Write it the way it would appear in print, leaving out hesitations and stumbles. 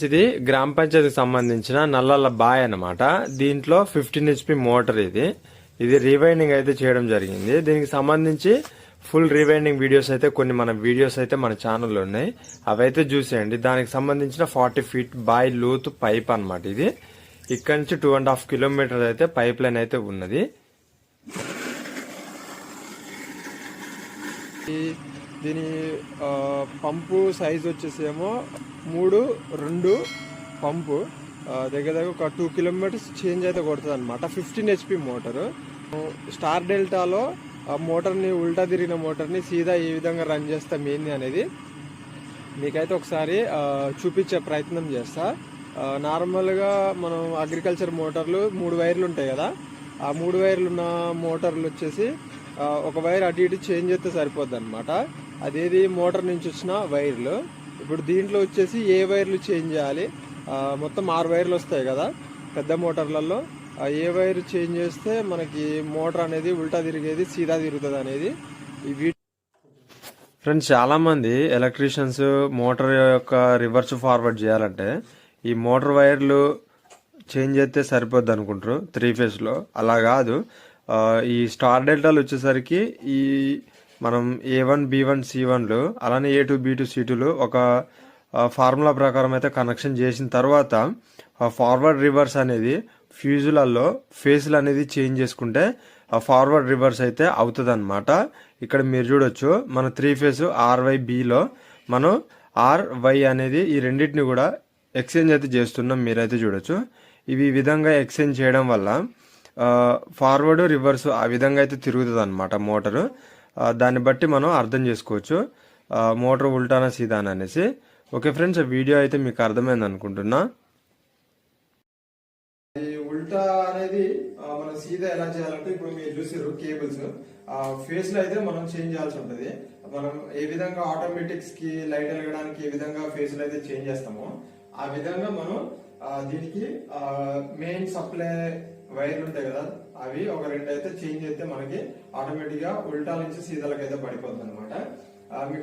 ఇది గ్రామ పంచాయతీకి సంబంధించిన నల్లల బాయ్ అన్నమాట. దీంట్లో 15 HP మోటార్ ఇది రీవైండింగ్ అయితే చేయడం జరిగింది. దీనికి సంబంధించి ఫుల్ రీవైండింగ్ వీడియోస్ అయితే కొన్ని మన ఛానల్లో ఉన్నాయి, అవైతే చూసేయండి. దానికి సంబంధించిన 40 feet బాయ్ లూత్ పైప్ అన్నమాట. ఇది ఇక్కడ నుంచి 2.5 kilometers అయితే పైప్ లైన్ అయితే ఉన్నది. దీని పంపు సైజ్ వచ్చేసేమో 3.2 పంపు దగ్గర ఒక 2 kilometers చేంజ్ అయితే కొడుతుంది అనమాట. 15 HP మోటారు. స్టార్ డెల్టాలో మోటార్ని ఉల్టా తిరిగిన మోటార్ని సీదా ఏ విధంగా రన్ చేస్తాం ఏంది అనేది మీకైతే ఒకసారి చూపించే ప్రయత్నం చేస్తా. నార్మల్గా మనం అగ్రికల్చర్ మోటార్లు 3 వైర్లు ఉంటాయి కదా, ఆ 3 వైర్లు ఉన్న మోటార్లు వచ్చేసి ఒక వైర్ అటు ఇటు చేంజ్ చేస్తే సరిపోద్ది అనమాట. అదేది మోటార్ నుంచి వచ్చిన వైర్లు. ఇప్పుడు దీంట్లో వచ్చేసి ఏ వైర్లు చేంజ్ చేయాలి, మొత్తం 6 వైర్లు వస్తాయి కదా పెద్ద మోటార్లలో. ఏ వైర్ చేంజ్ చేస్తే మనకి మోటార్ అనేది ఉల్టా తిరిగేది సీదా తిరుగుతుంది అనేది ఈ వీడియో. ఫ్రెండ్స్, చాలా మంది ఎలక్ట్రీషియన్స్ మోటార్ యొక్క రివర్స్ ఫార్వర్డ్ చేయాలంటే ఈ మోటార్ వైర్లు చేంజ్ చేస్తే సరిపోద్ది అనుకుంటారు 3 phase లో. అలా కాదు. ఈ స్టార్ డెల్టాలు వచ్చేసరికి ఈ మనం A1 B1 C1లు అలానే A2 B2 C2లు ఒక ఫార్ములా ప్రకారం అయితే కనెక్షన్ చేసిన తర్వాత ఫార్వర్డ్ రివర్స్ అనేది ఫ్యూజులలో ఫేజ్లు అనేది చేంజ్ చేసుకుంటే ఫార్వర్డ్ రివర్స్ అయితే అవుతుంది అనమాట. ఇక్కడ మీరు చూడొచ్చు మన 3 phase RYBలో మనం RY అనేది ఈ రెండింటిని కూడా ఎక్స్చేంజ్ అయితే చేస్తున్నాం. మీరైతే చూడొచ్చు. ఇవి ఈ విధంగా ఎక్స్చేంజ్ చేయడం వల్ల ఫార్వర్డ్ రివర్స్ ఆ విధంగా అయితే తిరుగుతుంది అనమాట మోటారు. దాన్ని బట్టి మనం అర్థం చేసుకోవచ్చు మోటార్ ఉల్టానా సీదానా అనేసి. ఓకే ఫ్రెండ్స్, వీడియో అయితే మీకు అర్థమైంది అనుకుంటున్నా. ఈ ఉల్టా అనేది మనం సీదా ఎలా చేయాలంటే ఇప్పుడు మీరు చూసారు కేబుల్స్ ఫేస్ లో అయితే మనం చేంజ్ చేయాల్సి ఉంటుంది. మనం ఏ విధంగా ఆటోమేటిక్స్ కి లైట్ వెలగడానికి ఏ విధంగా ఫేస్ లో అయితే చేంజ్ చేస్తామో ఆ విధంగా మనం దీనికి మెయిన్ సప్లై వైర్లు ఉంటాయి కదా, అవి ఒక 2 అయితే చేంజ్ చేస్తే మనకి ఆటోమేటిక్ గా ఉల్టా నుంచి సీదాలకు అయితే పడిపోతుంది అనమాట. మీకు